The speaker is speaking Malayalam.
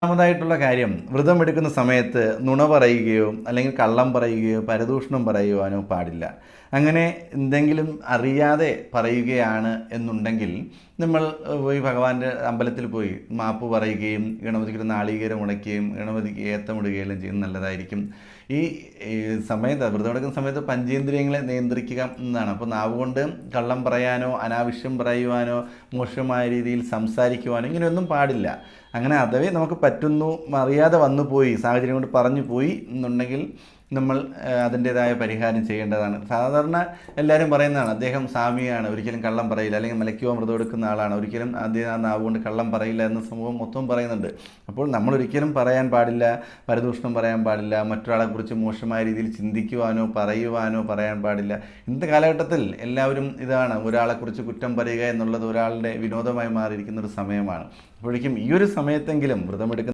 ഒന്നാമതായിട്ടുള്ള കാര്യം, വ്രതമെടുക്കുന്ന സമയത്ത് നുണ പറയുകയോ അല്ലെങ്കിൽ കള്ളം പറയുകയോ പരദൂഷണം പറയുവാനോ പാടില്ല. അങ്ങനെ എന്തെങ്കിലും അറിയാതെ പറയുകയാണ് എന്നുണ്ടെങ്കിൽ നമ്മൾ പോയി ഭഗവാന്റെ അമ്പലത്തിൽ പോയി മാപ്പ് പറയുകയും ഗണപതിക്ക് ഒരു നാളികേരം ഉണയ്ക്കുകയും ഗണപതിക്ക് ഏത്തമിടുകയെല്ലാം ചെയ്യുന്നത് നല്ലതായിരിക്കും. ഈ ഈ സമയത്ത് വ്രതമെടുക്കുന്ന സമയത്ത് പഞ്ചേന്ദ്രിയങ്ങളെ നിയന്ത്രിക്കുക എന്നതാണ്. അപ്പോൾ നാവ് കൊണ്ട് കള്ളം പറയാനോ അനാവശ്യം പറയുവാനോ മോശമായ രീതിയിൽ സംസാരിക്കുവാനോ ഇങ്ങനെയൊന്നും പാടില്ല. അങ്ങനെ അഥവേ നമുക്ക് പറ്റുന്നു, അറിയാതെ വന്നു പോയി, സാഹചര്യം കൊണ്ട് പറഞ്ഞു പോയി എന്നുണ്ടെങ്കിൽ നമ്മൾ അതിൻ്റേതായ പരിഹാരം ചെയ്യേണ്ടതാണ്. സാധാരണ എല്ലാവരും പറയുന്നതാണ്, അദ്ദേഹം സ്വാമിയാണ്, ഒരിക്കലും കള്ളം പറയില്ല, അല്ലെങ്കിൽ മലയ്ക്കുവ വ്രതം എടുക്കുന്ന ആളാണ്, ഒരിക്കലും അദ്ദേഹം ആ നാവ് കൊണ്ട് കള്ളം പറയില്ല എന്ന സമൂഹം മൊത്തം പറയുന്നുണ്ട്. അപ്പോൾ നമ്മളൊരിക്കലും പറയാൻ പാടില്ല, പരദൂഷണം പറയാൻ പാടില്ല, മറ്റൊരാളെക്കുറിച്ച് മോശമായ രീതിയിൽ ചിന്തിക്കുവാനോ പറയുവാനോ പറയാൻ പാടില്ല. ഇന്നത്തെ കാലഘട്ടത്തിൽ എല്ലാവരും ഇതാണ്, ഒരാളെക്കുറിച്ച് കുറ്റം പറയുക എന്നുള്ളത് ഒരാളുടെ വിനോദമായി മാറിയിരിക്കുന്ന ഒരു സമയമാണ്. അപ്പോഴേക്കും ഈ ഒരു സമയത്തെങ്കിലും വ്രതമെടുക്കുന്ന